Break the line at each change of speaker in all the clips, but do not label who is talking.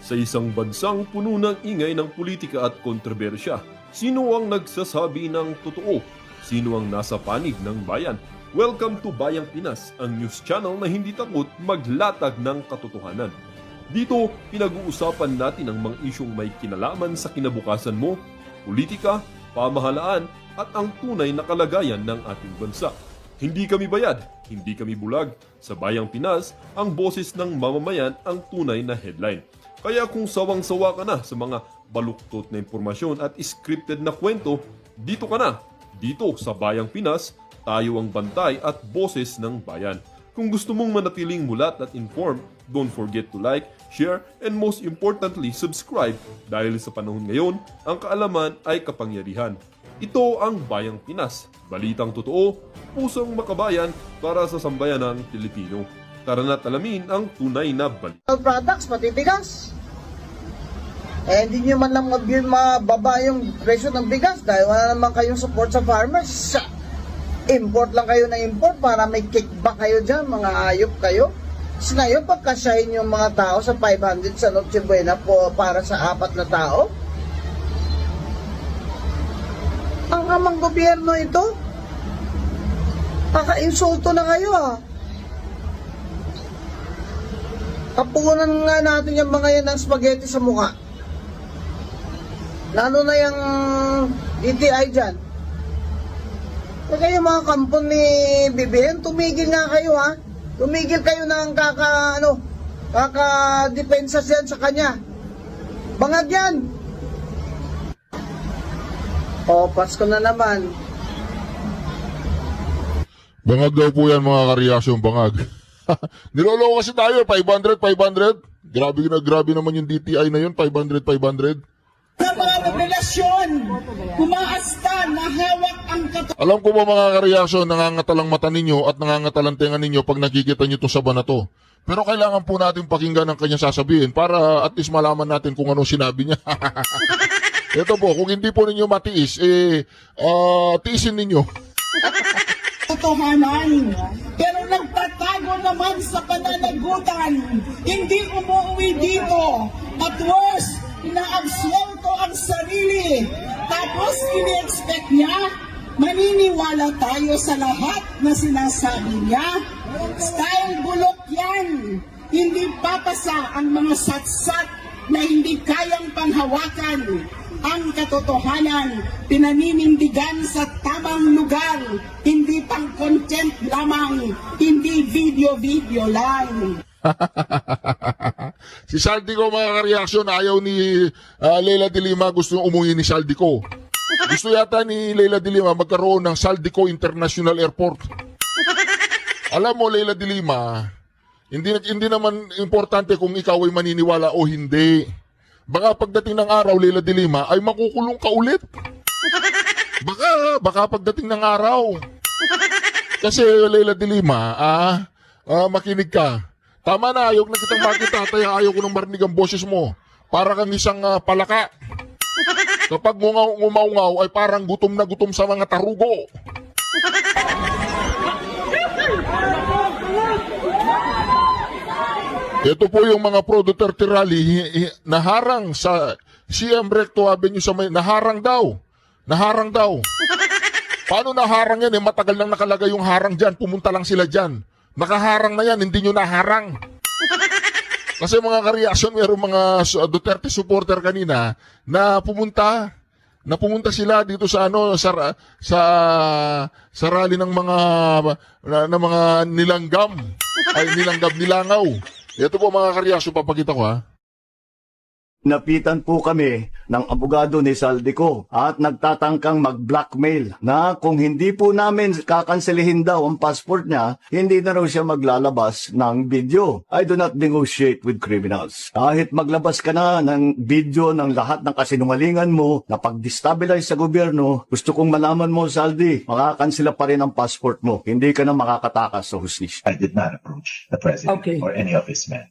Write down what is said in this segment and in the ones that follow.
Sa isang bansang puno ng ingay ng politika at kontrobersya, sino ang nagsasabi ng totoo? Sino ang nasa panig ng bayan? Welcome to Bayang Pinas, ang news channel na hindi takot maglatag ng katotohanan. Dito, pinag-uusapan natin ang mga isyong may kinalaman sa kinabukasan mo, politika, pamahalaan at ang tunay na kalagayan ng ating bansa. Hindi kami bayad, hindi kami bulag. Sa Bayang Pinas, ang boses ng mamamayan ang tunay na headline. Kaya kung sawang-sawa ka na sa mga baluktot na impormasyon at scripted na kwento, dito ka na. Dito sa Bayang Pinas, tayo ang bantay at boses ng bayan. Kung gusto mong manatiling mulat at informed, don't forget to like, share, and most importantly, subscribe dahil sa panahon ngayon, ang kaalaman ay kapangyarihan. Ito ang Bayang Pinas, balitang totoo, pusong makabayan para sa sambayanang Pilipino. Tara na't alamin ang tunay na balita.
Products, pati bigas. Eh, hindi nyo man lang mababa yung presyo ng bigas dahil wala naman kayong support sa farmers. Import lang kayo na import para may kickback kayo dyan, mga ayop kayo. Kasi ngayon, pagkasyahin yung mga tao sa 500 sa Noche Buena po para sa 4 na tao. Ang amang gobyerno ito, kaka-insulto na kayo Kapunan nga natin yung mga yan ng spaghetti sa mukha. Lalo na yung DTI dyan. Kaya mga kampon ni BBM, tumigil nga kayo Tumigil kayo ng kaka-depensa yan sa kanya. Bangag yan. Pasko na naman.
Bangag daw po yan mga karyasyong bangag. Niloloko kasi tayo, 500. Grabe naman yung DTI na yun, 500.
Sa mga revelasyon, kumaasta na hawak ang
Alam ko ba mga karyasyon, nangangatalang mata ninyo at nangangatalang tenga ninyo pag nakikita nyo itong saba na to. Pero kailangan po natin pakinggan ang kanyang sasabihin para at least malaman natin kung anong sinabi niya. Ito po, kung hindi po ninyo matiis, tiisin ninyo.
katotohanan. Pero nagtatago naman sa pananagutan. Hindi umuwi dito. At worse, inaabsuelto ang sarili. Tapos ini-expect niya, maniniwala tayo sa lahat na sinasabi niya. Style bulok yan. Hindi papasa ang mga satsat na hindi kayang panghawakan. Ang katotohanan, pinaninindigan sa tamang lugar, hindi pang content lamang, hindi video-video lang.
Si Saldico mga kareaksyon, ayaw ni Leila de Lima, gusto umuwi ni Saldico. Gusto yata ni Leila de Lima magkaroon ng Saldico International Airport. Alam mo Leila de Lima, hindi naman importante kung ikaw ay maniniwala o hindi. Baka pagdating ng araw, Leila de Lima, ay makukulong ka ulit. Baka pagdating ng araw. Kasi Leila de Lima, makinig ka. Tama na, ayok na kitang makita, kaya ayaw ko nang marinig ang boses mo. Para kang isang palaka. Kapag ngumaungaw ay parang gutom na gutom sa mga tarugo. Ito po yung mga Pro Duterte rally naharang sa CM Recto Avenue sa may naharang daw. Paano naharang yan? Matagal nang nakalagay yung harang dyan. Pumunta lang sila dyan. Nakaharang na yan, hindi nyo naharang. Kasi mga kareaksyon, mayroong mga Duterte supporter kanina na pumunta sila dito sa sa rally ng mga nilanggam nilangaw. Ito po mga kareaksyon, papakita ko
Napitan po kami ng abogado ni Saldico at nagtatangkang mag-blackmail na kung hindi po namin kakanselihin daw ang passport niya, hindi na raw siya maglalabas ng video. I do not negotiate with criminals. Kahit maglabas ka na ng video ng lahat ng kasinungalingan mo na pag-destabilize sa gobyerno, gusto kong malaman mo, Saldi, makakansela pa rin ang passport mo. Hindi ka na makakatakas sa hustisya.
I did not approach the president or any of his men.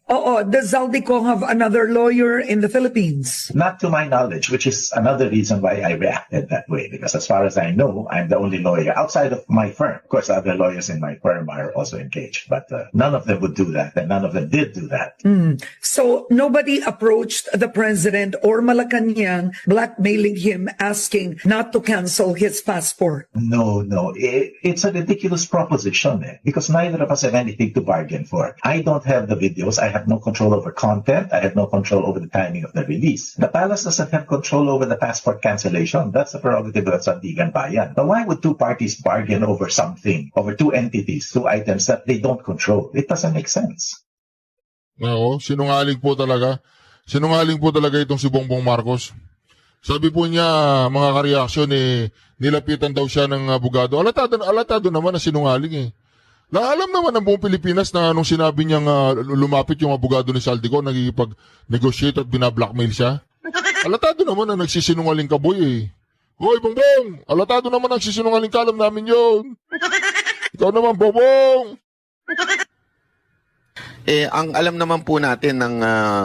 Does Zaldico have another lawyer in the
Philippines.
Not to my knowledge, which is another reason why I reacted that way. Because as far as I know, I'm the only lawyer outside of my firm. Of course, other lawyers in my firm are also engaged, but none of them would do that, and none of them did do that.
So nobody approached the president or Malacanang blackmailing him, asking not to cancel his passport.
No, it's a ridiculous proposition because neither of us have anything to bargain for. I don't have the videos. I have no control over content. I have no control over the timing of the release. The palace doesn't have control over the passport cancellation. That's the prerogative of Sandigan Bayan. But why would two parties bargain over something, over two entities, two items that they don't control? It doesn't make sense.
Oo, sinungaling po talaga. Sinungaling po talaga itong si Bongbong Marcos. Sabi po niya, mga kareaksyon, nilapitan daw siya ng abogado. Alatado naman na sinungaling Alam naman ng buong Pilipinas na nung sinabi niyang lumapit yung abogado ni Saldico, nagkikipag-negotiate at binablockmail siya. Alatado naman na nagsisinungaling ka, boy Hoy, Bongbong! Alatado naman nagsisinungaling ka, alam namin yun. Ikaw naman, Bongbong!
Ang alam naman po natin ng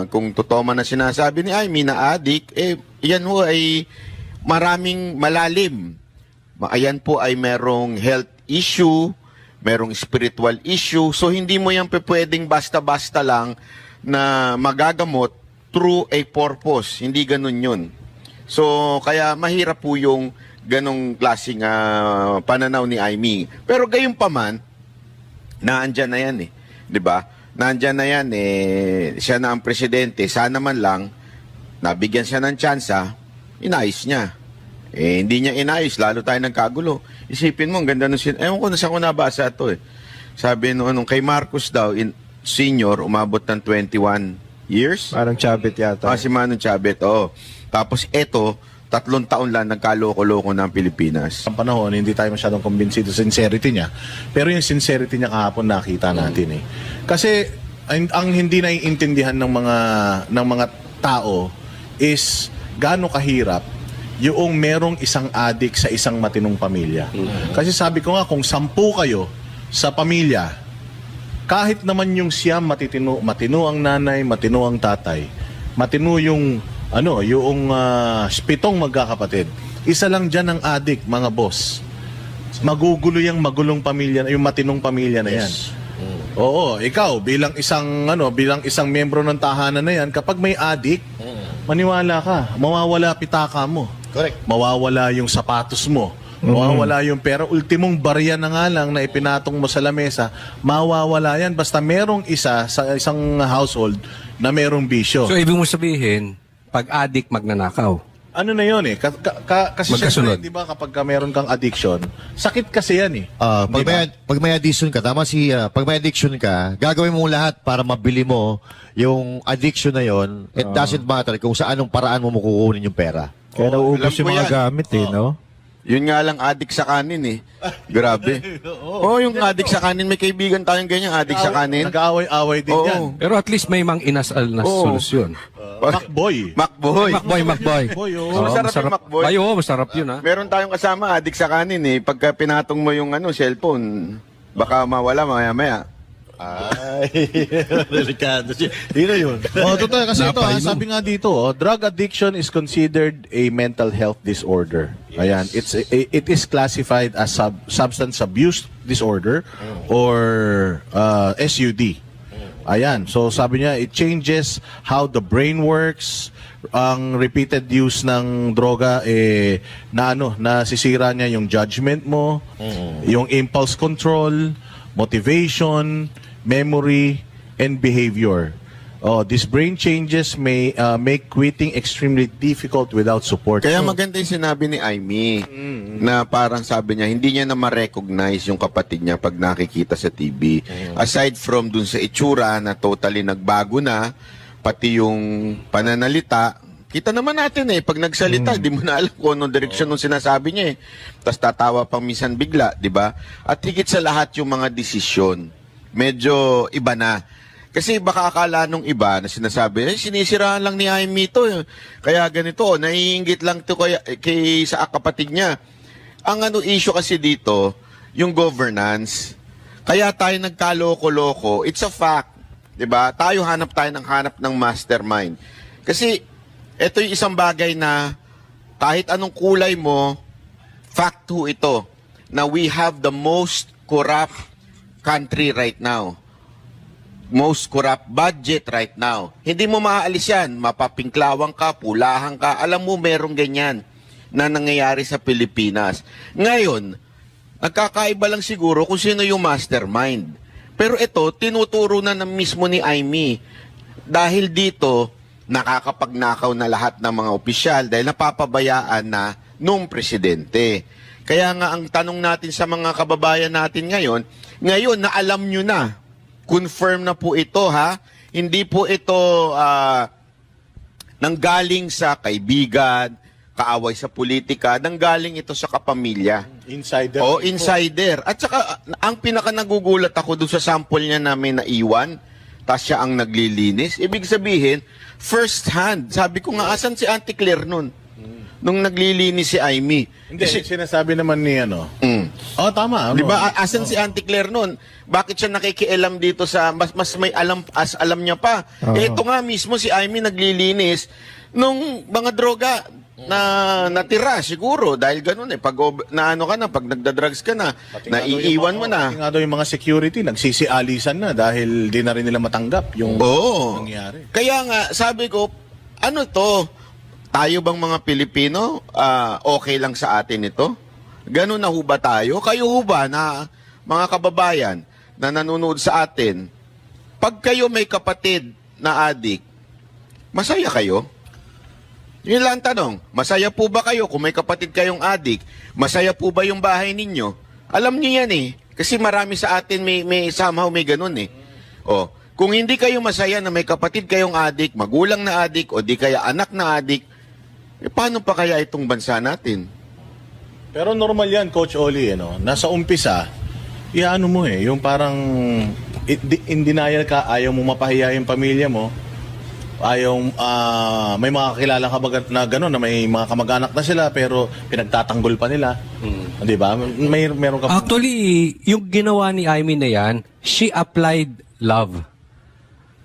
kung totoo man na sinasabi ni Amy na adik, yan po ay maraming malalim. Ayan po ay merong health issue, merong spiritual issue. So hindi mo yan pwedeng basta-basta lang na magagamot through a purpose. Hindi ganun yun. So kaya mahirap po yung ganong klaseng pananaw ni Amy. Pero gayon pa man, naandyan na yan 'di ba? Nandyan na yan, siya na ang presidente, sana man lang, nabigyan siya ng tsansa, inayos niya. Hindi niya inayos, lalo tayo nagkagulo. Isipin mo, ang ganda nung ewan ko na saan ko nabasa ito Sabi nung kay Marcos daw, senior, umabot ng 21 years.
Manong Chabet yata.
Si Manong Chabet, Tapos eto, 3 taon lang nagkaloko-loko ng Pilipinas.
Ang panahon, hindi tayo masyadong kumbinsido sa sincerity niya. Pero yung sincerity niya kahapon nakita natin Kasi ang hindi naiintindihan ng mga tao is gaano kahirap yung merong isang adik sa isang matinong pamilya. Kasi sabi ko nga, kung 10 kayo sa pamilya, kahit naman yung siyam matino ang nanay, matino ang tatay, matino yung 7 magkakapatid. Isa lang dyan ang adik, mga boss. Magugulo yung magulong pamilya, yung matinong pamilya na yan. Oo, ikaw bilang isang miyembro ng tahanan na yan, kapag may adik, maniwala ka, mawawala pitaka mo.
Correct.
Mawawala yung sapatos mo. Mawawala yung pera. Ultimong barya na nga lang na ipinatong mo sa lamesa, mawawala yan. Basta merong isa sa isang household na merong bisyo.
So, ibig mo sabihin, pag addict, magnanakaw.
Ano na yun kasi
Magkasunod.
syempre, di ba kapag meron kang addiction, sakit kasi yan
Pag may addiction ka, pag may addiction ka, gagawin mo lahat para mabili mo yung addiction na yon. It doesn't matter kung sa anong paraan mo kukunin yung pera.
Kaya nauubos
yung mga
gamit
no?
Yun nga lang, adik sa kanin Grabe. Yung adik sa kanin, may kaibigan tayong ganyan, adik sa kanin.
Nag-aaway-aaway din yan.
Pero at least may mang inasal na solusyon.
Macboy.
Macboy.
Oh.
Masarap yung Macboy.
Ay, masarap yun
Meron tayong kasama, adik sa kanin Pagka pinatong mo yung cellphone, baka mawala maya-maya.
Ay, delikado siya. Dito yun. Totoo kasi sabi nga dito, drug addiction is considered a mental health disorder. Ayan, it is classified as substance abuse disorder or SUD. Ayan, so sabi niya, it changes how the brain works. Ang repeated use ng droga nasisira niya yung judgment mo, yung impulse control, motivation, memory, and behavior. These brain changes may make quitting extremely difficult without support.
Kaya maganda yung sinabi ni Amy na parang sabi niya, hindi niya na ma-recognize yung kapatid niya pag nakikita sa TV. Aside from dun sa itsura na totally nagbago na, pati yung pananalita, kita naman natin pag nagsalita, di mo na alam kung anong direksyon nung sinasabi niya Tapos tatawa pang minsan bigla, di ba? At higit sa lahat yung mga desisyon. Medyo iba na. Kasi baka akala nung iba na sinasabi, sinisiraan lang ni Amy to. Kaya ganito, naiinggit lang to kay sa kapatid niya. Ang issue kasi dito, yung governance. Kaya tayo nagkaloko-loko, it's a fact. Diba? Hanap tayo ng mastermind. Kasi ito yung isang bagay na kahit anong kulay mo, fact ho ito, na we have the most corrupt country right now. Most corrupt budget right now. Hindi mo maaalis yan. Mapapinklawang ka, pulahan ka. Alam mo, merong ganyan na nangyayari sa Pilipinas. Ngayon, nagkakaiba lang siguro kung sino yung mastermind. Pero ito, tinuturo na mismo ni Aimee. Dahil dito, nakakapagnakaw na lahat ng mga opisyal dahil napapabayaan na nung presidente. Kaya nga ang tanong natin sa mga kababayan natin ngayon na alam nyo na, confirm na po ito ha, hindi po ito nanggaling sa kaibigan, kaaway sa politika, nanggaling ito sa kapamilya.
Insider.
O, insider. At saka, ang pinaka nagugulat ako doon sa sample niya namin na iwan, tapos siya ang naglilinis. Ibig sabihin, first hand. Sabi ko nga, asan si Auntie Claire nun? Nung naglilinis si Aimee.
Hindi, sinasabi naman ni ano. Oh, tama.
Di ba? Asan si Auntie Claire nun? Bakit siya nakikialam dito sa mas may alam niya pa? Ito nga mismo si Aimee naglilinis nung mga droga na natira siguro dahil ganun pag naano ka na, pag nagda-drugs ka na, naiiwan mo na.
Pati nga daw yung mga security nagsisialisan na dahil di na rin nila matanggap yung nangyari.
Kaya nga sabi ko, ano to? Tayo bang mga Pilipino, okay lang sa atin ito? Ganun na ho ba tayo? Kayo ho ba na mga kababayan na nanonood sa atin, pag kayo may kapatid na adik, masaya kayo? Yun lang tanong, masaya po ba kayo kung may kapatid kayong adik? Masaya po ba yung bahay ninyo? Alam niyo yan kasi marami sa atin may somehow may ganun O, kung hindi kayo masaya na may kapatid kayong adik, magulang na adik, o di kaya anak na adik, paano pa kaya itong bansa natin?
Pero normal yan, Coach Oli, nasa umpisa, iano mo yung parang in denial ka, ayaw mo mapahiya yung pamilya mo, ayaw, may mga kakilala ka ba na gano'n, na may mga kamag-anak na sila, pero pinagtatanggol pa nila. Di ba? Meron ka.
Actually, yung ginawa ni Aimee na yan, she applied love.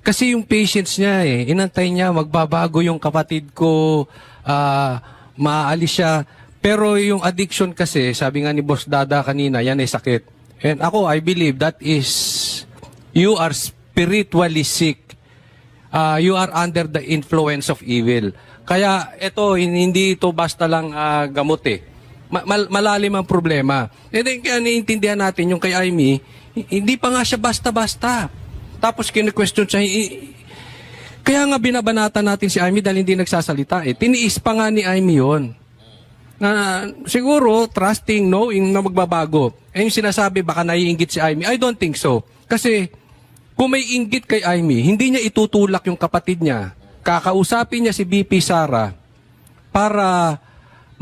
Kasi yung patience niya inantay niya, magbabago yung kapatid ko, maalis siya. Pero yung addiction kasi, sabi nga ni Boss Dada kanina, yan ay sakit. And ako, I believe that is, you are spiritually sick. You are under the influence of evil. Kaya ito, hindi ito basta lang gamot malalim ang problema. And then, kaya naiintindihan natin yung kay Aimee, hindi pa nga siya basta-basta. Tapos kine-question siya, kaya nga binabanatan natin si Aimee dahil hindi nagsasalita. Tiniis pa nga ni Aimee yun. Na siguro, trusting, knowing na magbabago. Yung sinasabi, baka naiinggit si Aimee. I don't think so. Kasi, kung may inggit kay Aimee, hindi niya itutulak yung kapatid niya. Kakausapin niya si BP Sara para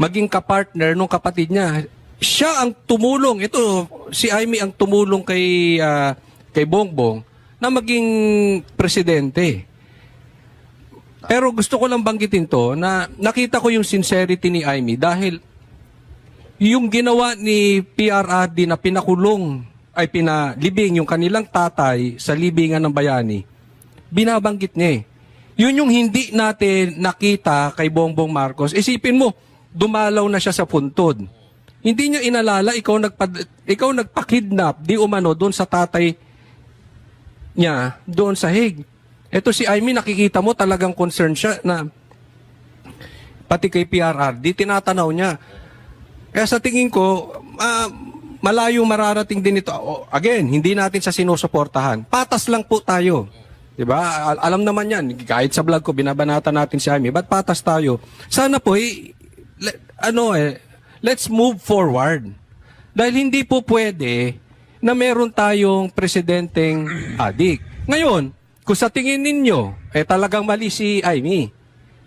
maging kapartner ng kapatid niya. Siya ang tumulong. Ito, si Aimee ang tumulong kay Bongbong na maging presidente. Pero gusto ko lang banggitin to na nakita ko yung sincerity ni Aimee dahil yung ginawa ni PRRD na pinakulong ay pinalibing yung kanilang tatay sa libingan ng bayani, binabanggit niya Yun yung hindi natin nakita kay Bongbong Marcos. Isipin mo, dumalaw na siya sa puntod. Hindi niya inalala, ikaw nagpa-kidnap, di umano, doon sa tatay niya, doon sa Hague. Ito si Aimee, nakikita mo talagang concerned siya na pati kay PRRD, tinatanaw niya. Kaya sa tingin ko, malayo mararating din ito. Again, hindi natin sa sinusuportahan. Patas lang po tayo. Diba? Alam naman yan. Kahit sa vlog ko, binabanata natin si Aimee. Ba't patas tayo? Sana po, let's move forward. Dahil hindi po pwede na meron tayong presidenteng adik. Ngayon, kung sa tingin ninyo, talagang mali si Aimee,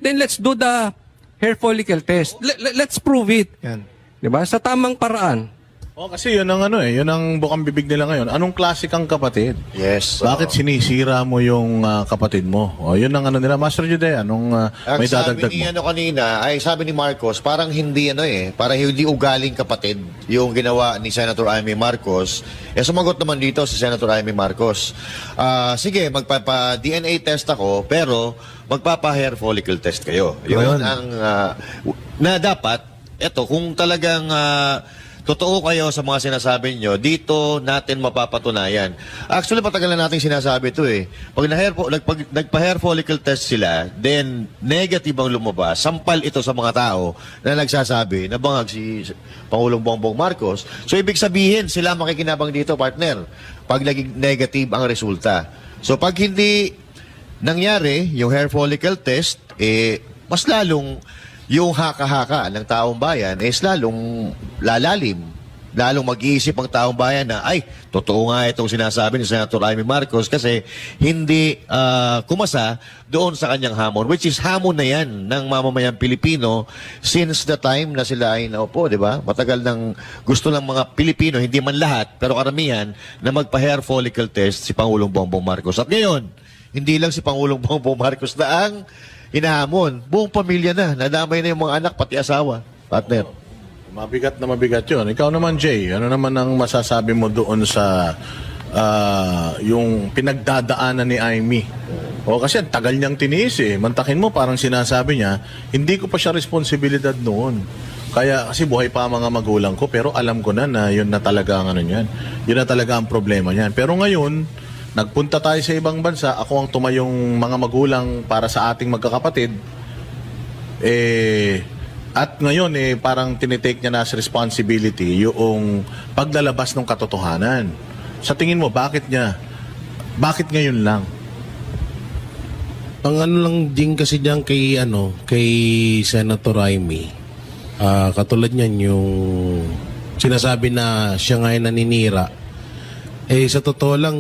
then let's do the hair follicle test. Let's prove it. Yan. Diba? Sa tamang paraan.
Kasi yun ang yun ang bukang bibig nila ngayon. Anong klase kang kapatid?
Yes.
Bakit sinisira mo yung kapatid mo? Yun ang nila. Master Jude, anong may dadagdag mo?
Sabi ni kanina, sabi ni Marcos, parang hindi parang hindi ugaling kapatid yung ginawa ni Senator Aimee Marcos. Sumagot naman dito si Senator Aimee Marcos. Sige, magpapa-DNA test ako, pero magpapa-hair follicle test kayo. Yun ang na dapat, eto, kung talagang totoo kayo sa mga sinasabi nyo, dito natin mapapatunayan. Actually, matagal na natin sinasabi ito eh. Pag nagpa-hair follicle test sila, then negative ang lumabas, sampal ito sa mga tao na nagsasabi na bangag si Pangulong Bongbong Marcos. So, ibig sabihin, sila makikinabang dito, partner, pag naging negative ang resulta. So, pag hindi nangyari yung hair follicle test, mas lalong yung haka-haka ng taong bayan is lalong lalalim. Lalong mag-iisip ang taong bayan na, ay, totoo nga itong sinasabi ni Senator Amy Marcos kasi hindi kumasa doon sa kanyang hamon, which is hamon na yan ng mamamayang Pilipino since the time na sila ay naupo, di ba? Matagal nang gusto ng mga Pilipino, hindi man lahat, pero karamihan, na magpa-hair follicle test si Pangulong Bongbong Marcos. At ngayon, hindi lang si Pangulong Bongbong Marcos na ang hinahamon. Buong pamilya na. Nadamay na yung mga anak, pati asawa. Partner.
Mabigat na mabigat yun. Ikaw naman, Jay, ano naman ang masasabi mo doon sa yung pinagdadaanan ni Amy? O kasi tagal niyang tiniis eh. Mantakin mo, parang sinasabi niya, hindi ko pa siya responsibilidad noon. Kaya kasi buhay pa ang mga magulang ko, pero alam ko na yun na talaga ang ano niyan. Yun na talaga ang problema niyan. Pero ngayon, nagpunta tayo sa ibang bansa, ako ang tumayong mga magulang para sa ating magkakapatid, at ngayon parang tinitake niya na as responsibility yung paglalabas ng katotohanan. Sa tingin mo, bakit ngayon lang?
Ang ano lang din kasi diyan kay Senator Amy, katulad niyan yung sinasabi na siya nga ay naninira. Sa totoo lang,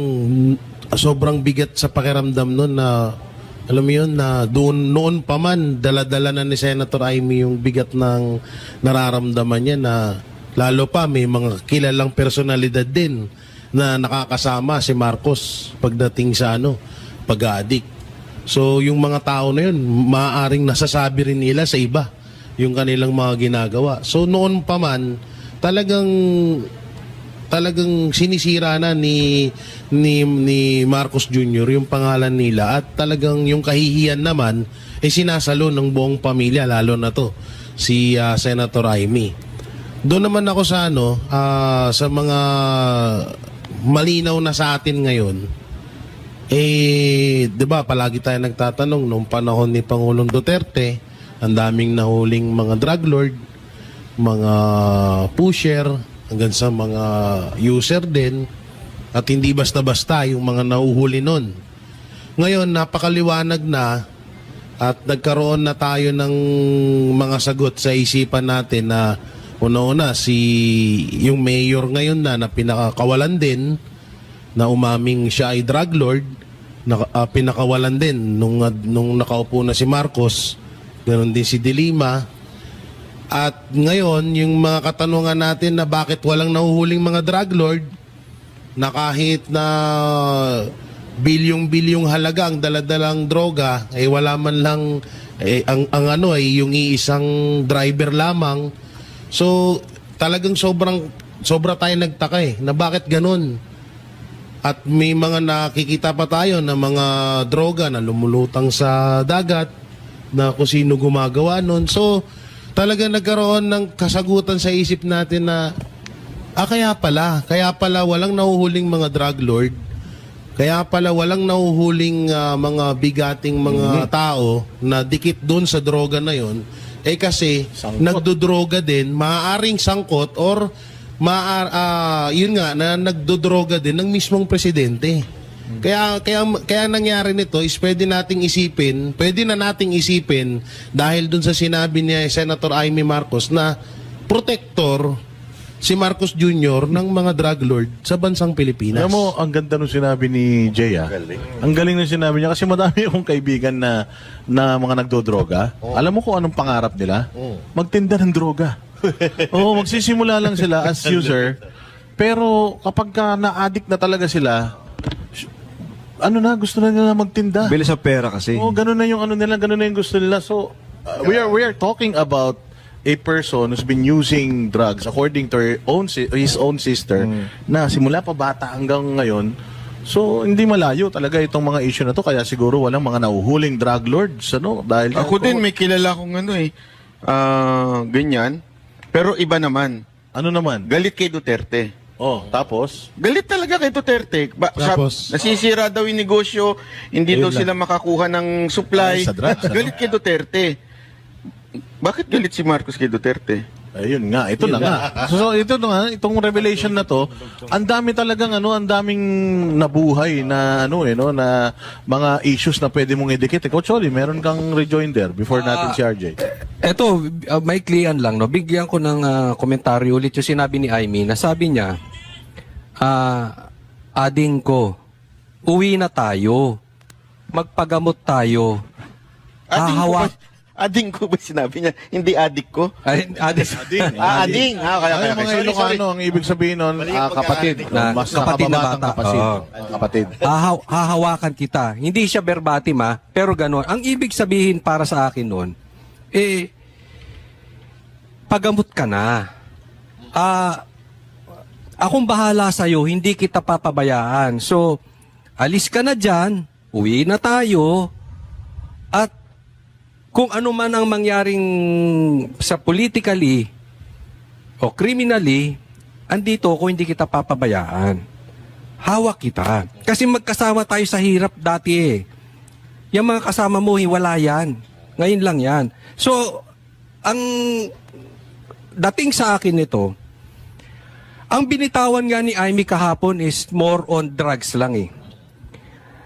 sobrang bigat sa pakiramdam nun na, alam mo yun, na noon pa man, dala-dala na ni Senator Amy yung bigat ng nararamdaman niya na lalo pa may mga kilalang personalidad din na nakakasama si Marcos pagdating sa pag-addict. So yung mga tao na yun, maaaring nasasabi rin nila sa iba yung kanilang mga ginagawa. So noon pa man, talagang sinisira na ni Marcos Jr. yung pangalan nila at talagang yung kahihiyan naman sinasalo ng buong pamilya, lalo na to si Senator Amy. Doon naman ako sa sa mga malinaw na sa atin ngayon. 'Di ba, palagi tayo nagtatanong nung panahon ni Pangulong Duterte, ang daming nahuling mga drug lord, mga pusher, hanggang sa mga user din, at hindi basta-basta yung mga nauhuli nun. Ngayon, napakaliwanag na at nagkaroon na tayo ng mga sagot sa isipan natin na una-una yung mayor ngayon na pinakakawalan din, na umaming siya ay drug lord, pinakawalan din nung nakaupo na si Marcos, ganoon din si De Lima. At ngayon, yung mga katanungan natin na bakit walang nahuhuling mga drug lord na kahit na bilyong-bilyong halaga ang daladalang droga, wala man lang yung iisang driver lamang. So, talagang sobra tayo nagtaka na bakit ganun. At may mga nakikita pa tayo na mga droga na lumulutang sa dagat na kung sino gumagawa nun. So, talaga nagkaroon ng kasagutan sa isip natin na kaya pala walang nahuhuling mga drug lord, kaya pala walang nahuhuling mga bigating mga tao na dikit doon sa droga na yon, kasi nagdodroga din, maaaring sangkot or yun nga na nagdodroga din ng mismong presidente. Kaya nangyari nito is pwede na nating isipin dahil dun sa sinabi ni Senator Amy Marcos na protector si Marcos Jr. ng mga drug lord sa bansang Pilipinas.
Alam mo, ang ganda nung sinabi ni Jay. Ang galing nung sinabi niya kasi madami akong kaibigan na mga nagdodroga. Alam mo kung anong pangarap nila? Magtinda ng droga. Magsisimula lang sila as user. Pero kapag na-addict na talaga sila, gusto na nila magtinda.
Bilis sa pera kasi.
Ganun na yung ganun na yung gusto nila. So, we are talking about a person who's been using drugs according to his own sister na simula pa bata hanggang ngayon. So, hindi malayo talaga itong mga issue na to. Kaya siguro walang mga nauhuling drug lords. Ano? Dahil
Ako din, may kilala kong ano eh. Ganyan. Pero iba naman.
Ano naman?
Galit kay Duterte.
Oh, tapos?
Galit talaga kay Duterte.
Tapos?
Nasisira daw yung negosyo, hindi
Ayun
daw
lang.
sila makakuha ng supply.
Ay, sa drugs, ano?
Galit kay Duterte. Bakit galit si Marcos kay Duterte?
Ayun nga, ito na nga. So ito na nga, itong revelation na to, ang dami talagang ang daming nabuhay na na mga issues na pwede mong idikit. Coach Oli, meron kang rejoinder before natin si RJ.
Eto, maiklian lang, no? Bigyan ko ng komentaryo ulit yung sinabi ni Aimee. Nasabi niya, ading ko, uwi na tayo. Magpagamot tayo.
Ading ko ba sinabi niya? Hindi adik ko?
Ading.
Ading.
Kaya mga Ilocano, ang ibig sabihin nun, kapatid. Mas
kapatid na
nakababatang
bata.
kapatid.
Oo.
Kapatid.
Hahawakan kita. Hindi siya verbatim pero gano'n. Ang ibig sabihin para sa akin noon, pagamot ka na. Akong bahala sa'yo, hindi kita papabayaan. So, alis ka na dyan, uwi na tayo, at kung ano man ang mangyaring sa politically o criminally, andito ako, hindi kita papabayaan. Hawak kita. Kasi magkasama tayo sa hirap dati eh. Yung mga kasama mo, wala yan. Ngayon lang yan. So, ang dating sa akin nito, ang binitawan nga ni Aimee kahapon is more on drugs lang eh.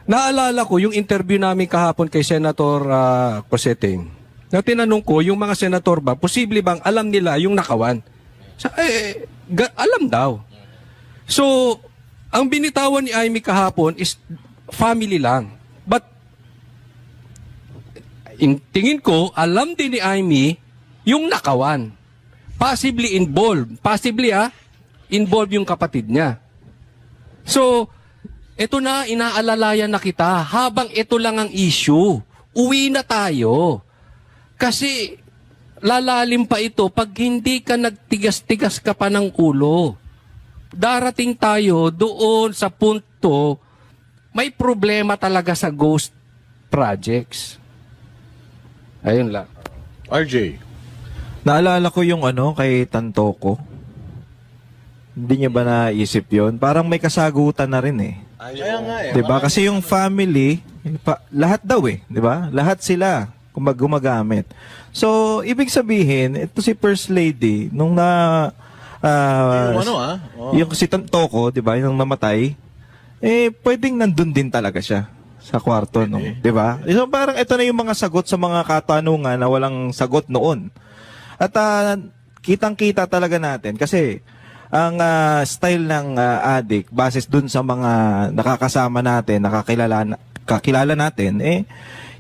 Naalala ko yung interview namin kahapon kay Senator Cosete. Na tinanong ko, yung mga senator ba, posible bang alam nila yung nakawan? Alam daw. So, ang binitawan ni Aimee kahapon is family lang. But, tingin ko, alam din ni Aimee yung nakawan. Possibly involved. Possibly involved yung kapatid niya. So, ito na, inaalalayan na kita. Habang ito lang ang issue, uwi na tayo. Kasi, lalalim pa ito pag hindi ka nagtigas-tigas ka pa ng ulo. Darating tayo doon sa punto, may problema talaga sa ghost projects. Ayun lang.
RJ.
Naalala ko yung kay Tantoco. Hindi niya ba naisip yon? Parang may kasagutan na rin eh.
Kaya nga eh.
'Di ba? Kasi yung family, lahat daw eh, 'di ba? Lahat sila gumagamit. So, ibig sabihin, ito si First Lady nung yung si Tantoco, 'di ba, yung namatay, pwedeng nandun din talaga siya sa kwarto no, 'di ba? So, parang ito na yung mga sagot sa mga katanungan na walang sagot noon. At kitang-kita talaga natin kasi ang style ng addict basis dun sa mga nakakasama natin, kakilala natin,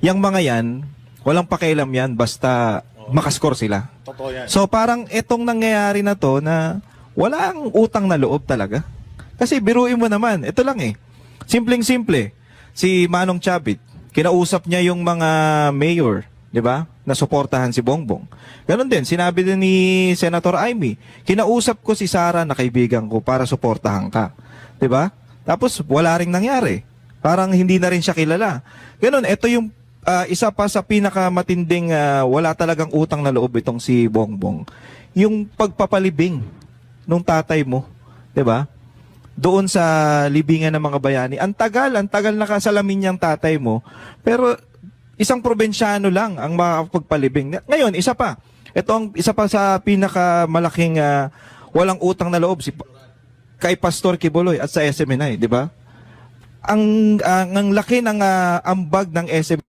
yung mga yan, walang pakialam yan basta makascore sila.
Totoo yan.
So parang itong nangyayari na to na walang utang na loob talaga. Kasi biruin mo naman, ito lang eh. Simpleng-simple. Si Manong Chavit, kinausap niya yung mga mayor, di ba? Na suportahan si Bongbong. Ganon din, sinabi din ni Senator Aimee, kinausap ko si Sara na kaibigan ko para suportahan ka. 'Di ba? Tapos wala ring nangyari. Parang hindi na rin siya kilala. Ganon, ito yung isa pa sa pinakamatinding wala talagang utang na loob itong si Bongbong. Yung pagpapalibing nung tatay mo, 'di ba? Doon sa libingan ng mga bayani. Ang tagal nakasalamin niyang tatay mo, pero isang probinsyano lang ang makapagpalibing. Ngayon, isa pa. Ito ang isa pa sa pinakamalaking walang utang na loob kay Pastor Kibuloy at sa SMNI, di ba? Ang laki ng ambag ng SMNI